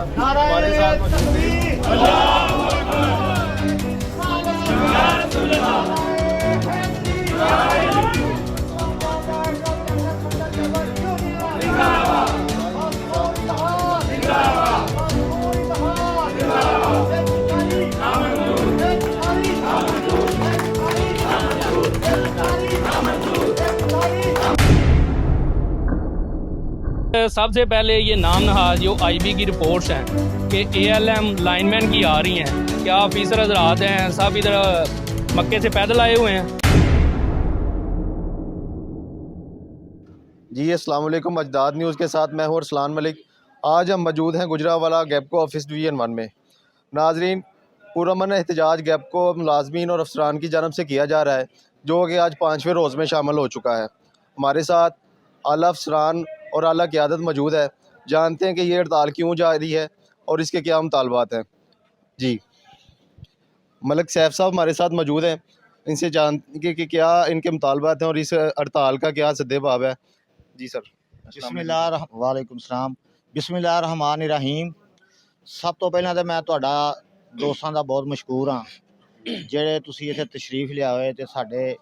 हमारे साथ मौजूद हैं। सबसे पहले ये नाम नहाज जो आईबी की रिपोर्ट्स हैं कि एएलएम लाइनमैन की आ रही हैं, क्या ऑफिसर हजरात हैं सब इधर मक्के से पैदल आए हुए हैं। जी अस्सलाम वालेकुम, अजदाद न्यूज़ के साथ मैं हूं अरसलान मलिक। आज हम मौजूद हैं गुजरावाला गैपको ऑफिस डिवीज़न 1 में। नाजरीन, पुरअमन एहतजाज गैपको मुलाजमीन और अफसरान की जानब से किया जा रहा है, जो कि आज 5वें रोज़ में शामिल हो चुका है। हमारे साथ आला अफसरान और आला क़यादत मौजूद है। जानते हैं कि ये हड़ताल क्यों जारी है और इसके क्या मुतालबात हैं। जी, मलिक सैफ साहब हमारे साथ मौजूद हैं, इनसे जानते कि क्या इनके मुतालबात हैं और इस हड़ताल का क्या सद्देबाब है। जी सर। वालेकुम सलाम। बिस्मिल्लाहिर्रहमानिर्रहीम। सब तो पहला तो मैं ਤੁਹਾਡਾ ਦੋਸਤਾਂ ਦਾ ਬਹੁਤ ਮਸ਼ਕੂਰ ਹਾਂ ਜਿਹੜੇ ਤੁਸੀਂ ਇੱਥੇ ਤਸ਼ਰੀਫ ਲਿਆ ਹੋਏ ਤੇ ਸਾਡੇ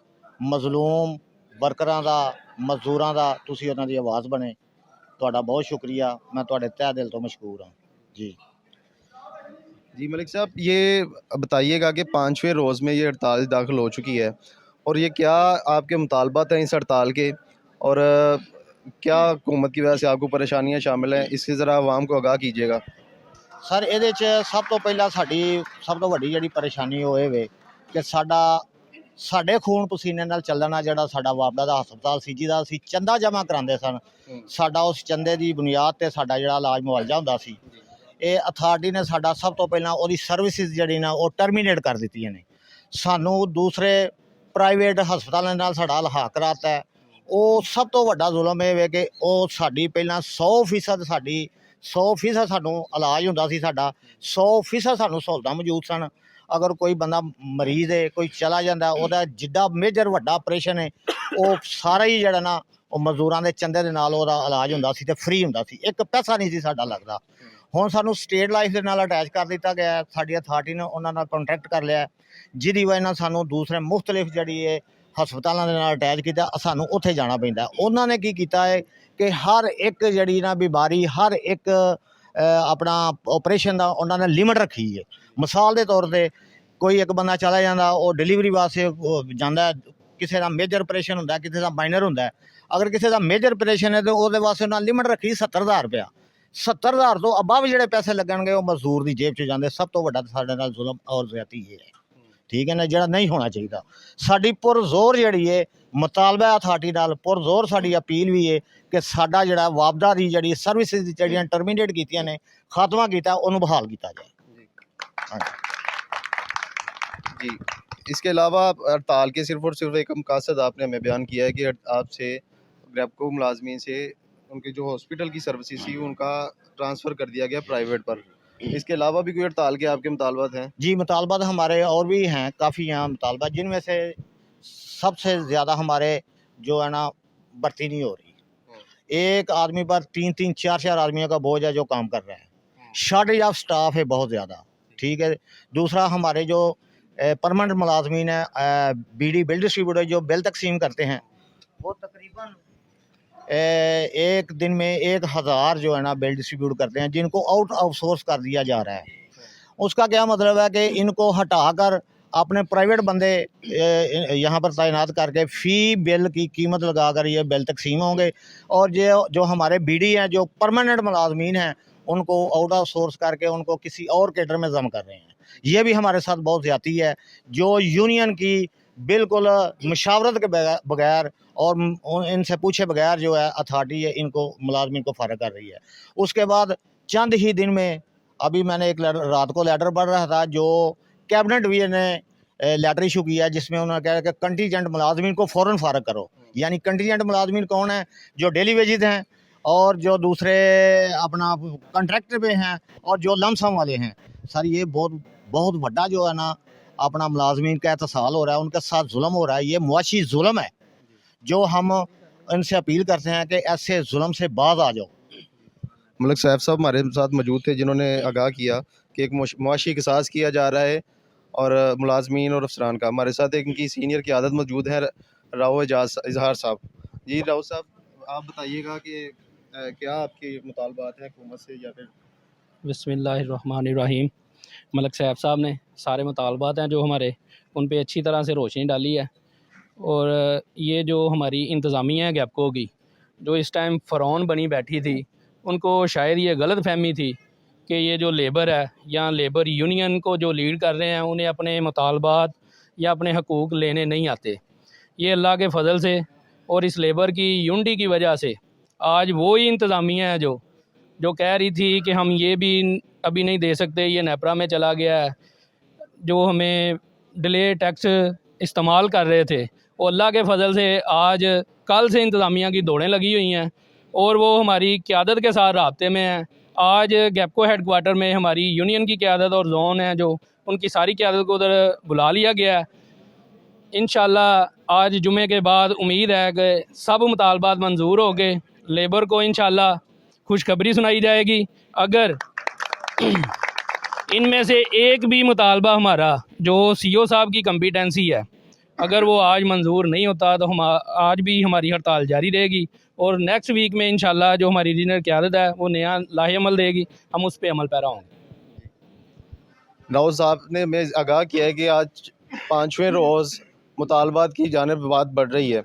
ਮਜ਼ਲੂਮ ਵਰਕਰਾਂ ਦਾ ਮਜ਼ਦੂਰਾਂ ਦਾ ਤੁਸੀਂ ਉਹਨਾਂ ਦੀ ਆਵਾਜ਼ ਬਣੇ। ਤੁਹਾਡਾ ਬਹੁਤ ਸ਼ੁਕਰੀਆ, मैं ਤੁਹਾਡੇ ਤਹਿ ਦਿਲ ਤੋਂ ਮਸ਼ਕੂਰ ਹਾਂ जी। जी मलिक साहब, ये बताइएगा कि 5वें रोज़ में ये हड़ताल दाखिल हो चुकी है और ये क्या आपके मुतालबात हैं इस हड़ताल के, और क्या हुकूमत की वजह से आपको परेशानियां शामिल हैं, इससे ज़रा आवाम को आगाह कीजिएगा। ਸਰ ਇਹਦੇ 'ਚ ਸਭ ਤੋਂ ਪਹਿਲਾਂ ਸਾਡੀ ਸਭ ਤੋਂ ਵੱਡੀ ਜਿਹੜੀ ਪਰੇਸ਼ਾਨੀ ਉਹ ਇਹ ਵੇ ਕਿ ਸਾਡੇ ਖੂਨ ਪਸੀਨੇ ਨਾਲ ਚੱਲਣਾ ਜਿਹੜਾ ਸਾਡਾ ਵਾਪੜਾ ਦਾ ਹਸਪਤਾਲ ਸੀ, ਜਿਹਦਾ ਅਸੀਂ ਚੰਦਾ ਜਮ੍ਹਾਂ ਕਰਾਉਂਦੇ ਸਨ, ਸਾਡਾ ਉਸ ਚੰਦੇ ਦੀ ਬੁਨਿਆਦ ਤੇ ਸਾਡਾ ਜਿਹੜਾ ਇਲਾਜ ਮੁਆਵਜ਼ਾ ਹੁੰਦਾ ਸੀ, ਇਹ ਅਥਾਰਟੀ ਨੇ ਸਾਡਾ ਸਭ ਤੋਂ ਪਹਿਲਾਂ ਉਹਦੀ ਸਰਵਿਸਿਜ਼ ਜਿਹੜੀ ਨਾ ਉਹ ਟਰਮੀਨੇਟ ਕਰ ਦਿੱਤੀਆਂ ਨੇ। ਸਾਨੂੰ ਦੂਸਰੇ ਪ੍ਰਾਈਵੇਟ ਹਸਪਤਾਲਾਂ ਨਾਲ ਸਾਡਾ ਲਹਾਕ ਕਰਾਤਾ ਹੈ। ਉਹ ਸਭ ਤੋਂ ਵੱਡਾ ਜ਼ੁਲਮ ਇਹ ਵੇ ਕਿ ਉਹ ਸਾਡੀ ਪਹਿਲਾਂ 100% ਸਾਡੀ 100% ਸਾਨੂੰ ਇਲਾਜ ਹੁੰਦਾ ਸੀ, ਸਾਡਾ 100% ਸਾਨੂੰ ਸਹੂਲਤਾਂ ਮੌਜੂਦ ਸਨ। ਅਗਰ ਕੋਈ ਬੰਦਾ ਮਰੀਜ਼ ਹੈ, ਕੋਈ ਚਲਾ ਜਾਂਦਾ, ਉਹਦਾ ਜਿੱਡਾ ਮੇਜਰ ਵੱਡਾ ਆਪਰੇਸ਼ਨ ਹੈ ਉਹ ਸਾਰਾ ਹੀ ਜਿਹੜਾ ਨਾ ਉਹ ਮਜ਼ਦੂਰਾਂ ਦੇ ਚੰਦੇ ਦੇ ਨਾਲ ਉਹਦਾ ਇਲਾਜ ਹੁੰਦਾ ਸੀ ਤੇ ਫ੍ਰੀ ਹੁੰਦਾ ਸੀ, ਇੱਕ ਪੈਸਾ ਨਹੀਂ ਸੀ ਸਾਡਾ ਲੱਗਦਾ। ਹੁਣ ਸਾਨੂੰ ਸਟੇਟ ਲਾਈਫ ਦੇ ਨਾਲ ਅਟੈਚ ਕਰ ਦਿੱਤਾ ਗਿਆ, ਸਾਡੀ ਅਥਾਰਟੀ ਨੇ ਉਹਨਾਂ ਨਾਲ ਕੰਟਰੈਕਟ ਕਰ ਲਿਆ, ਜਿਹਦੀ ਵਜ੍ਹਾ ਨਾਲ ਸਾਨੂੰ ਦੂਸਰੇ ਮੁਖਤਲਿਫ ਜਿਹੜੀ ਹੈ ਹਸਪਤਾਲਾਂ ਦੇ ਨਾਲ ਅਟੈਚ ਕੀਤਾ, ਸਾਨੂੰ ਉੱਥੇ ਜਾਣਾ ਪੈਂਦਾ। ਉਹਨਾਂ ਨੇ ਕੀ ਕੀਤਾ ਹੈ ਕਿ ਹਰ ਇੱਕ ਜਿਹੜੀ ਨਾ ਬਿਮਾਰੀ, ਹਰ ਇੱਕ ਆਪਣਾ ਆਪਰੇਸ਼ਨ ਦਾ ਉਹਨਾਂ ਨੇ ਲਿਮਟ ਰੱਖੀ ਹੈ। ਮਿਸਾਲ ਦੇ ਤੌਰ 'ਤੇ ਕੋਈ ਇੱਕ ਬੰਦਾ ਚਲਾ ਜਾਂਦਾ, ਉਹ ਡਿਲੀਵਰੀ ਵਾਸਤੇ ਜਾਂਦਾ, ਕਿਸੇ ਦਾ ਮੇਜਰ ਆਪਰੇਸ਼ਨ ਹੁੰਦਾ, ਕਿਸੇ ਦਾ ਮਾਈਨਰ ਹੁੰਦਾ। ਅਗਰ ਕਿਸੇ ਦਾ ਮੇਜਰ ਆਪਰੇਸ਼ਨ ਹੈ ਤਾਂ ਉਹਦੇ ਵਾਸਤੇ ਉਹਨਾਂ ਲਿਮਟ ਰੱਖੀ 70,000 ਰੁਪਇਆ। 70,000 ਤੋਂ ਅਬਵ ਜਿਹੜੇ ਪੈਸੇ ਲੱਗਣਗੇ ਉਹ ਮਜ਼ਦੂਰ ਦੀ ਜੇਬ 'ਚ ਜਾਂਦੇ। ਸਭ ਤੋਂ ਵੱਡਾ ਸਾਡੇ ਨਾਲ ਜ਼ੁਲਮ ਔਰ ਜ਼ਿਆਦਤੀ ਇਹ ਹੈ, ਠੀਕ ਹੈ ਨਾ, ਜਿਹੜਾ ਨਹੀਂ ਹੋਣਾ ਚਾਹੀਦਾ। ਸਾਡੀ ਪੁਰਜ਼ੋਰ ਜਿਹੜੀ ਹੈ ਮੁਤਾਲਬਾ ਅਥਾਰਟੀ ਨਾਲ, ਪੁਰਜ਼ੋਰ ਸਾਡੀ ਅਪੀਲ ਵੀ ਹੈ ਕਿ ਸਾਡਾ ਜਿਹੜਾ ਵਾਪਦਾ ਦੀ ਜਿਹੜੀ ਸਰਵਿਸਿਜ਼ ਜਿਹੜੀਆਂ ਟਰਮੀਨੇਟ ਕੀਤੀਆਂ ਨੇ, ਖਾਤਮਾ ਕੀਤਾ, ਉਹਨੂੰ ਬਹਾਲ ਕੀਤਾ जाए। जी, इसके अलावा हड़ताल के सिर्फ और सिर्फ एक मकसद आपने हमें बयान किया है कि आपसे गैपको मुलाजमीन से उनके जो हॉस्पिटल की सर्विसेज थी उनका ट्रांसफ़र कर दिया गया प्राइवेट पर। इसके अलावा भी कोई हड़ताल के आपके मुतालबात हैं? जी, मुतालबात हमारे और भी हैं, काफ़ी यहाँ मुतालबात, जिनमें से सबसे ज़्यादा हमारे जो है ना भर्ती नहीं हो रही। एक आदमी पर 3-3, 4-4 आदमियों का बोझ है जो काम कर रहा है। शॉर्टेज ऑफ स्टाफ है बहुत ज़्यादा, ठीक है। दूसरा, हमारे जो परमानेंट मुलाजमीन है, बीडी बिल डिस्ट्रीब्यूटर जो बिल तकसीम करते हैं, वो तकरीबन एक दिन में 1000 जो है ना बिल डिस्ट्रीब्यूट करते हैं, जिनको आउटसोर्स कर दिया जा रहा है। उसका क्या मतलब है कि इनको हटाकर अपने प्राइवेट बंदे यहाँ पर तैनात करके फ़ी बिल की कीमत लगाकर ये बिल तकसीम होंगे, और जो हमारे बीडी हैं, जो परमानेंट मुलाजमीन हैं, उनको आउट ऑफ सोर्स करके उनको किसी और कैडर में जम कर रहे हैं। ये भी हमारे साथ बहुत ज़्यादती है, जो यूनियन की बिल्कुल मशावरत के बगैर और इनसे पूछे बगैर जो है अथार्टी है इनको मुलाजमीन को फारग कर रही है। उसके बाद चंद ही दिन में, अभी मैंने एक रात को लेटर पढ़ रहा था, जो कैबिनेट भी ने लेटर इशू किया है, जिसमें उन्होंने कहा कि कंटीजेंट मुलाजमीन को फ़ौरन फारग करो। यानी कंटीजेंट मुलाजमीन कौन है? जो डेली वेजेस हैं और जो दूसरे अपना कंट्रैक्टर पे हैं और जो लमसम वाले हैं। सर, ये बहुत बड़ा जो है ना अपना मुलाजमीन का एहतसाल हो रहा है, उनके साथ जुल्म हो रहा है। ये मुआशी जुल्म है, जो हम इनसे अपील करते हैं कि ऐसे जुल्म से बाज आ जाओ। मलिक सैफ साहब हमारे साथ मौजूद थे जिन्होंने आगाह किया कि एक मुआशी किसास किया जा रहा है और मुलाजमीन और अफसरान का। हमारे साथ एक इनकी सीनियर क़यादत मौजूद है, राव इजहार साहब। जी राव साहब, आप बताइएगा कि क्या आपके मुतालबात हैं हुकूमत से या फिर? बिस्मिल्लाहिर्रहमानिर्रहीम। मलिक सैफ साहब ने सारे मुतालबात हैं जो हमारे, उन पे अच्छी तरह से रोशनी डाली है। और ये जो हमारी इंतज़ामिया है गैपको की, जो इस टाइम फ़रौन बनी बैठी थी, उनको शायद ये गलत फहमी थी कि ये जो लेबर है या लेबर यूनियन को जो लीड कर रहे हैं उन्हें अपने मुतालबात या अपने हकूक़ लेने नहीं आते। ये अल्लाह के फ़ज़ल से और इस लेबर की यूनिटी की वजह से आज वो ही इंतज़ामिया है जो कह रही थी कि हम ये भी अभी नहीं दे सकते, ये नेपरा में चला गया है, जो हमें डिले टैक्स इस्तेमाल कर रहे थे, वो अल्लाह के फ़ज़ल से आज कल से इंतज़ामिया की दौड़ें लगी हुई हैं और वो हमारी क़यादत के साथ राब्ते में हैं। आज गैपको हेड क्वार्टर में हमारी यूनियन की क़यादत और जोन है जो, उनकी सारी क़यादत को उधर बुला लिया गया है। इंशाल्लाह आज जुमे के बाद उम्मीद है कि सब मुतालबात मंजूर हो गए, लेबर को इंशाल्लाह खुशखबरी सुनाई जाएगी। अगर इनमें से एक भी मुतालबा हमारा जो CO साहब की कम्पिटेंसी है, अगर वो आज मंजूर नहीं होता तो हम आज भी हमारी हड़ताल जारी रहेगी और नेक्स्ट वीक में इंशाल्लाह जो हमारी रीजनल क़यादत है वो नया लाहे अमल देगी, हम उस पर अमल पैरा होंगे। राव साहब ने मैं आगाह किया है कि आज 5वें रोज़ मुतालबात की जानिब बात बढ़ रही है।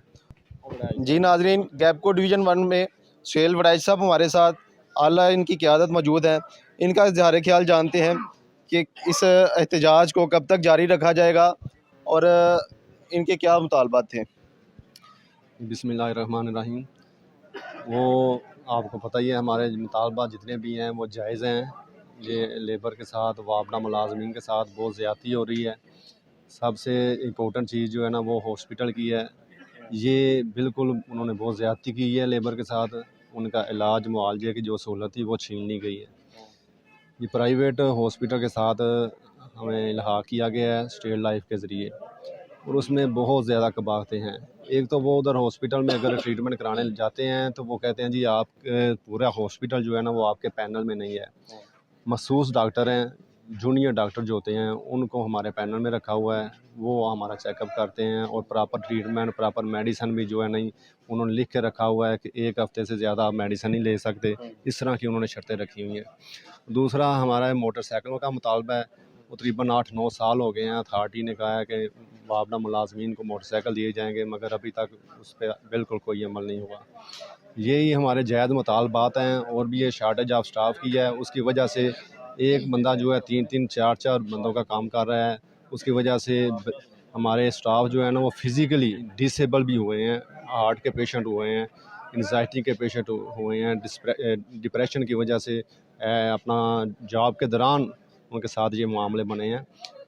जी नाजरीन, गैपको डिवीज़न 1 में सुहेल वड़ाइच साहब हमारे साथ आला इनकी क़यादत मौजूद है। इनका इज़हार ख्याल जानते हैं कि इस एहतजाज को कब तक जारी रखा जाएगा और इनके क्या मुतालबात थे। बिस्मिल्लाहिर्रहमानिर्रहीम। वो आपको पता ही है हमारे मुतालबात जितने भी हैं वो जायज़ हैं। ये लेबर के साथ, वापडा मुलाजमीन के साथ बहुत ज़्यादती हो रही है। सबसे इम्पोर्टेंट चीज़ जो है ना वो हॉस्पिटल की है। ये बिल्कुल उन्होंने बहुत ज़्यादती की है लेबर के साथ। उनका इलाज मुआवजे की जो सहूलत थी वो छीन ली गई है। ये प्राइवेट हॉस्पिटल के साथ हमें इल्हाक़ किया गया है स्टेट लाइफ के ज़रिए, और उसमें बहुत ज़्यादा कबाहतें हैं। एक तो वो उधर हॉस्पिटल में अगर ट्रीटमेंट कराने जाते हैं तो वो कहते हैं जी आप पूरा हॉस्पिटल जो है ना वो आपके पैनल में नहीं है। मखसूस डॉक्टर हैं, जूनियर डॉक्टर जो होते हैं उनको हमारे पैनल में रखा हुआ है, वो हमारा चेकअप करते हैं और प्रॉपर ट्रीटमेंट, प्रॉपर मेडिसिन भी जो है नहीं उन्होंने लिख के रखा हुआ है कि 1 हफ़्ते से ज़्यादा आप मेडिसिन नहीं ले सकते। इस तरह की उन्होंने शर्तें रखी हुई हैं। दूसरा हमारा मोटरसाइकिलों का मुतालबा है। वो तकरीबन 8-9 साल हो गए हैं, अथॉरिटी ने कहा है कि वापडा मुलाजमीन को मोटरसाइकिल दिए जाएंगे, मगर अभी तक उस पर बिल्कुल कोई अमल नहीं हुआ। यही हमारे जायज़ मुतालबात हैं। और भी ये शार्टेज ऑफ स्टाफ की है, उसकी वजह से एक बंदा जो है 3-3, 4-4 बंदों का काम कर रहा है। उसकी वजह से हमारे स्टाफ जो है ना वो फिज़िकली डिसेबल भी हुए हैं, हार्ट के पेशेंट हुए हैं, एंग्जाइटी के पेशेंट हुए हैं, डिप्रेशन की वजह से अपना जॉब के दौरान उनके साथ ये मामले बने हैं।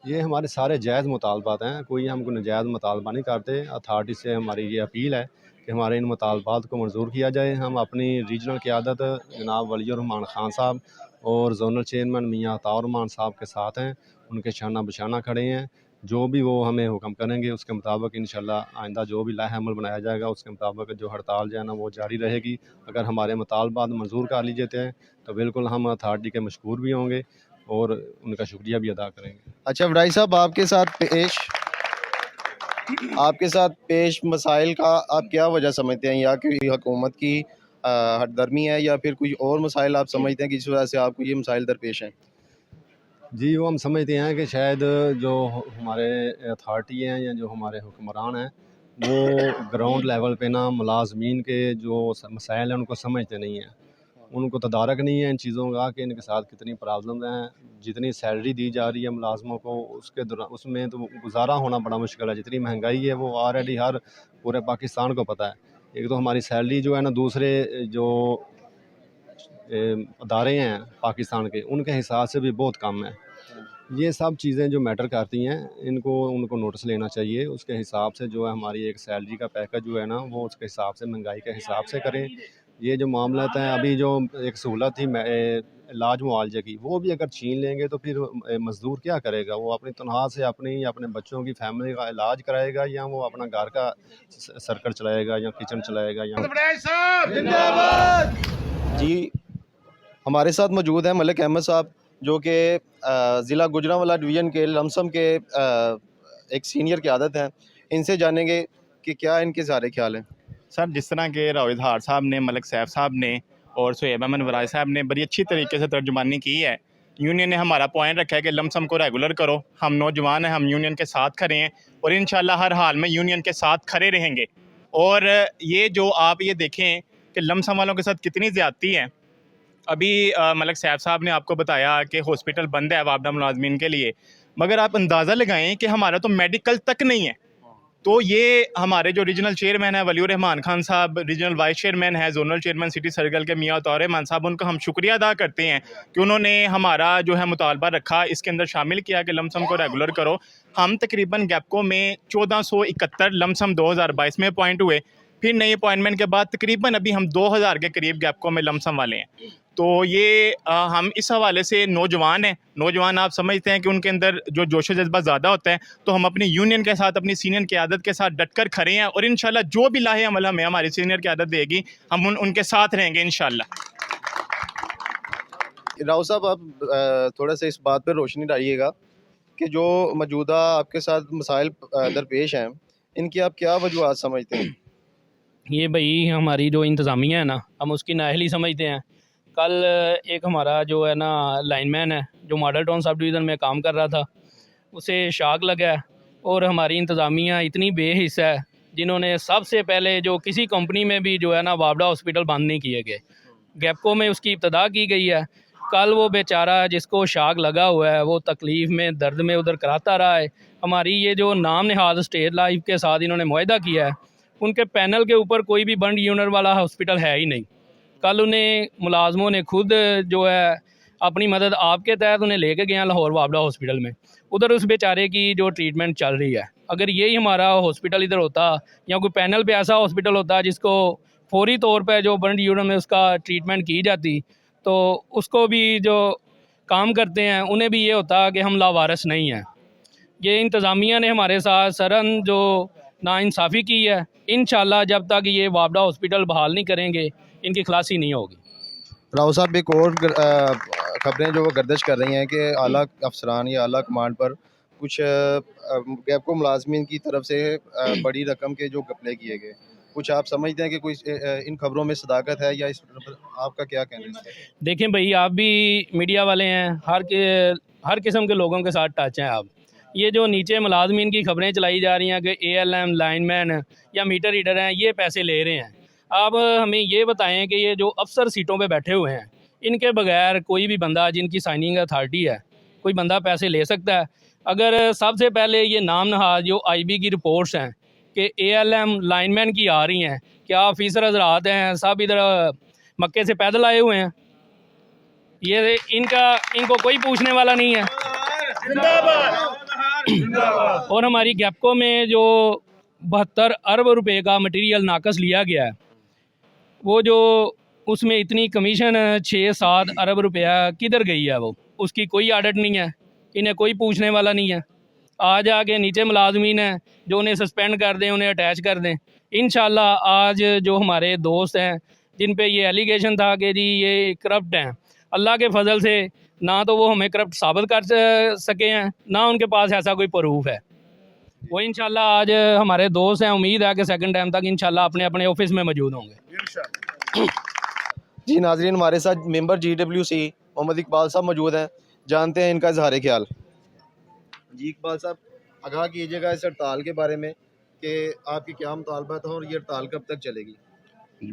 ये हमारे सारे जायज़ मुतालबात हैं, कोई हमको नाजायज़ मुतालबा नहीं करते। अथॉरिटी से हमारी ये अपील है कि हमारे इन मुतालबात को मंजूर किया जाए। हम अपनी रीजनल क़यादत जनाब वलीउर्रहमान ख़ान साहब और जोनल चेयरमैन मियाँ अताउर्रहमान साहब के साथ हैं, उनके शाना बशाना खड़े हैं। जो भी वो हमें हुक्म करेंगे उसके मुताबिक इंशाल्लाह आइंदा जो भी लाहे अमल बनाया जाएगा उसके मुताबिक जो हड़ताल जो है ना वो जारी रहेगी। अगर हमारे मुतालबात मंजूर कर ली जाते हैं तो बिल्कुल हम अथॉरिटी के मशकूर भी होंगे और उनका शुक्रिया भी अदा करेंगे। अच्छा वड़ाइच साहब, आपके साथ पेश मसाइल का आप क्या वजह समझते हैं, या कि हुकूमत की हटदर्मी है या फिर कोई और मसाइल आप समझते हैं कि जिस वजह से आपको ये मसाइल दरपेश हैं? जी, वो हम समझते हैं कि शायद जो हमारे अथॉरिटी हैं या जो हमारे हुक्मरान हैं वो ग्राउंड लेवल पे ना मुलाजमीन के जो मसाइल हैं उनको समझते नहीं हैं। उनको तदारक नहीं है इन चीज़ों का कि इनके साथ कितनी प्रॉब्लम्स हैं। जितनी सैलरी दी जा रही है मुलाजमों को उसके दौरान उसमें तो गुजारा होना बड़ा मुश्किल है। जितनी महंगाई है वो ऑलरेडी हर पूरे पाकिस्तान को पता है। एक तो हमारी सैलरी जो है ना दूसरे जो अदारे हैं पाकिस्तान के उनके हिसाब से भी बहुत कम है। ये सब चीज़ें जो मैटर करती हैं उनको नोटिस लेना चाहिए। उसके हिसाब से जो है हमारी एक सैलरी का पैकेज जो है ना वो उसके हिसाब से महंगाई के हिसाब से करें। ये जो मामलात हैं अभी जो एक सहूलत थी इलाज मुआवजे की वो भी अगर छीन लेंगे तो फिर मज़दूर क्या करेगा? वो अपनी तनख्वाह से अपनी अपने बच्चों की फैमिली का इलाज कराएगा या वो अपना घर का सर्कल चलाएगा या किचन चलाएगा या। जी हमारे साथ मौजूद हैं मलिक अहमद साहब, जो कि ज़िला गुजरांवाला डिवीज़न के लमसम के एक सीनियर क़यादत हैं। इनसे जानेंगे कि क्या इनके सारे ख्याल हैं। सर, जिस तरह के राविद हार साहब ने, मलिक सैफ साहब ने और सुहेब अहमद वराई साहब ने बड़ी अच्छी तरीके से तर्जुमानी की है। यूनियन ने हमारा पॉइंट रखा है कि लमसम को रेगुलर करो। हम नौजवान हैं, हम यूनियन के साथ खड़े हैं और इंशाल्लाह हर हाल में यूनियन के साथ खड़े रहेंगे। और ये जो आप ये देखें कि लमसम वालों के साथ कितनी ज़्यादती है। अभी मलिक सैफ साहब ने आपको बताया कि हॉस्पिटल बंद है वापडा मुलाजमीन के लिए, मगर आप अंदाज़ा लगाएं कि हमारा तो मेडिकल तक नहीं है। तो ये हमारे जो रीजनल चेयरमैन है वलीउर रहमान खान साहब, रीजनल वाइस चेयरमैन है, जोनल चेयरमैन सिटी सर्कल के मियां तौर रहमान साहब, उनका हम शुक्रिया अदा करते हैं कि उन्होंने हमारा जो है मुतालबा रखा, इसके अंदर शामिल किया कि लमसम को रेगुलर करो। हम तकरीबन गैपको में 1471 लमसम 2022 में अपॉइंट हुए। फिर नई अपॉइंटमेंट के बाद तकरीबन अभी हम 2000 के करीब गैपको में लमसम वाले हैं। तो ये हम इस हवाले से नौजवान हैं। नौजवान आप समझते हैं कि उनके अंदर जो जोश जज्बा ज़्यादा होता है, तो हम अपनी यूनियन के साथ, अपनी सीनियर क़यादत के साथ डटकर खड़े हैं और इंशाल्लाह जो भी लाहे अमल हमें हमारी सीनियर क़यादत देगी, हम उनके साथ रहेंगे इंशाल्लाह। राव साहब, आप थोड़ा सा इस बात पर रोशनी डालिएगा कि जो मौजूदा आपके साथ मसाइल दरपेश हैं, इनकी आप क्या वजूहत समझते हैं। ये भाई हमारी जो इंतज़ामिया है ना, हम उसकी नाअहली समझते हैं। कल एक हमारा जो है ना लाइनमैन है, जो मॉडल टाउन सब डिवीज़न में काम कर रहा था, उसे शॉक लगा है। और हमारी इंतज़ामिया इतनी बेहिस है, जिन्होंने सबसे पहले जो किसी कंपनी में भी जो है ना वापडा हॉस्पिटल बंद नहीं किए गए, गैपको में उसकी इब्तदा की गई है। कल वो बेचारा जिसको शॉक लगा हुआ है, वो तकलीफ़ में, दर्द में उधर कराता रहा है। हमारी ये जो नाम नहाद स्टेट लाइफ के साथ इन्होंने मुआहदा किया है, उनके पैनल के ऊपर कोई भी बंड यूनिट वाला हॉस्पिटल है ही नहीं। कल उन्हें मुलाजमों ने खुद जो है अपनी मदद आपके तहत उन्हें लेके गए लाहौर वापडा हॉस्पिटल में। उधर उस बेचारे की जो ट्रीटमेंट चल रही है, अगर यही हमारा हॉस्पिटल इधर होता या कोई पैनल पे ऐसा हॉस्पिटल होता जिसको फौरी तौर पर जो बंड यूनिट में उसका ट्रीटमेंट की जाती, तो उसको भी जो काम करते हैं उन्हें भी ये होता कि हम लावारिस नहीं हैं। ये इंतज़ामिया ने हमारे साथ सरन जो नाइंसाफ़ी की है। इंशाल्लाह जब तक ये वापडा हॉस्पिटल बहाल नहीं करेंगे, इनकी खलासी नहीं होगी। राव साहब, एक और खबरें जो वो गर्दिश कर रही हैं कि आला अफसरान या आला कमांड पर कुछ गैपको मुलाजमीन की तरफ से बड़ी रकम के जो घपले किए गए, कुछ आप समझते हैं कि कोई इन खबरों में सदाकत है या इस पर आपका क्या कहना है। देखें भाई, आप भी मीडिया वाले हैं, हर किस्म के लोगों के साथ टच हैं आप। ये जो नीचे मुलाजमीन की खबरें चलाई जा रही हैं कि ALM लाइनमैन या मीटर रीडर हैं, ये पैसे ले रहे हैं। आप हमें ये बताएं कि ये जो अफसर सीटों पे बैठे हुए हैं, इनके बगैर कोई भी बंदा जिनकी साइनिंग अथॉरिटी है, कोई बंदा पैसे ले सकता है? अगर सबसे पहले ये नाम नहाद जो IB की रिपोर्ट्स हैं कि ALM लाइनमैन की आ रही हैं, क्या ऑफिसर हजरात हैं सब इधर मक्के से पैदल आए हुए हैं, ये इनको कोई पूछने वाला नहीं है। और हमारी गैपको में जो 72 अरब रुपए का मटेरियल नाकस लिया गया है, वो जो उसमें इतनी कमीशन 6-7 अरब रुपया किधर गई है, वो उसकी कोई ऑडिट नहीं है, इन्हें कोई पूछने वाला नहीं है। आज आके नीचे मुलाजमीन हैं जो उन्हें सस्पेंड कर दें, उन्हें अटैच कर दें। इंशाल्लाह आज जो हमारे दोस्त हैं जिन पे ये एलिगेशन था कि जी ये करप्ट हैं, अल्लाह के फजल से ना तो वो हमें करप्ट साबित कर सके हैं, ना उनके पास ऐसा कोई प्रूफ है। वो इंशाल्लाह आज हमारे दोस्त हैं, उम्मीद है कि सेकंड टाइम तक इंशाल्लाह अपने अपने ऑफिस में मौजूद होंगे। जी नाजरीन, हमारे साथ मेंबर GWC मोहम्मद इकबाल साहब मौजूद हैं, जानते हैं इनका इजहार ख्याल। जी इकबाल साहब, आगाह कीजिएगा इस हड़ताल के बारे में कि आपकी क्या मुतालबात हैं और ये हड़ताल कब तक चलेगी।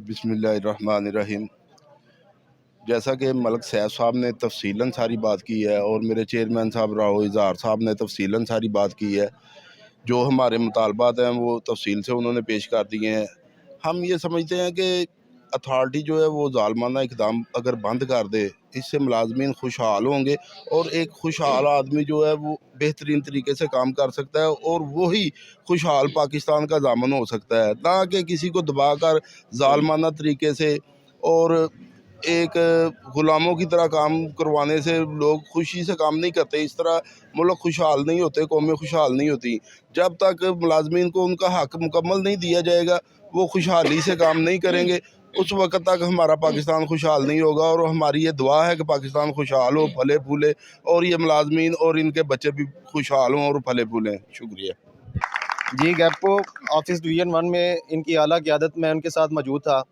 बिस्मिल्लाहिर्रहमानिर्रहीम। जैसा कि मलिक सैफ साहब ने तफसीलन सारी बात की है और मेरे चेयरमैन साहब राव इज़हार साहब ने तफसीलन सारी बात की है, जो हमारे मुतालबात हैं वो तफसील से उन्होंने पेश कर दिए हैं। हम ये समझते हैं कि अथॉरिटी जो है वो ज़ालमाना इक़दाम अगर बंद कर दे, इससे मुलाजमीन खुशहाल होंगे और एक खुशहाल आदमी जो है वो बेहतरीन तरीके से काम कर सकता है और वही खुशहाल पाकिस्तान का दामन हो सकता है, ना कि किसी को दबा कर ज़ालमाना तरीके से और एक ग़ुलामों की तरह काम करवाने से लोग खुशी से काम नहीं करते। इस तरह मुल्क खुशहाल नहीं होते, कौमें खुशहाल नहीं होती। जब तक मुलाजमीन को उनका हक़ मुकम्मल नहीं दिया जाएगा, वो खुशहाली से काम नहीं करेंगे उस वक्त तक हमारा पाकिस्तान खुशहाल नहीं होगा। और हमारी ये दुआ है कि पाकिस्तान खुशहाल हो, फले फूले, और ये मुलाजमीन और इनके बच्चे भी खुशहाल हों और फले फूलें। शुक्रिया जी। गैपको ऑफिस डिवीज़न 1 में इनकी आला क़यादत में उनके साथ मौजूद था।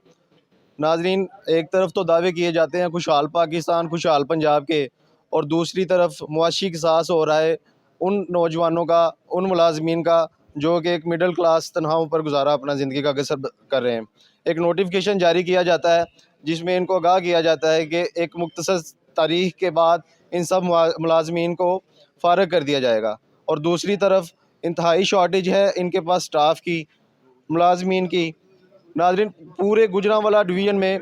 नाजरीन, एक तरफ तो दावे किए जाते हैं खुशहाल पाकिस्तान, खुशहाल पंजाब के, और दूसरी तरफ मुआशी किसास हो रहा है उन नौजवानों का, उन मुलाजमीन का जो कि एक मिडिल क्लास तनख्वाहों पर गुजारा अपना ज़िंदगी का बसर कर रहे हैं। एक नोटिफिकेशन जारी किया जाता है जिसमें इनको आगाह किया जाता है कि एक मुख्तसर तारीख के बाद इन सब मुलाजमीन को फ़ारग कर दिया जाएगा, और दूसरी तरफ इंतहाई शॉर्टेज है इनके पास स्टाफ की, मुलाजमीन की। नाज़रीन, पूरे गुजरांवाला डिवीज़न में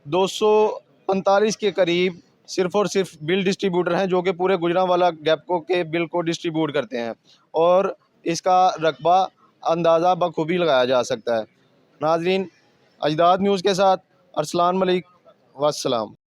245 के करीब सिर्फ़ और सिर्फ बिल डिस्ट्रीब्यूटर हैं जो कि पूरे गुजरांवाला गैपको के बिल को डिस्ट्रीब्यूट करते हैं, और इसका रकबा अंदाज़ा बखूबी लगाया जा सकता है। नाज़रीन, अजदाद न्यूज़ के साथ अरसलान मलिक, वस्सलाम।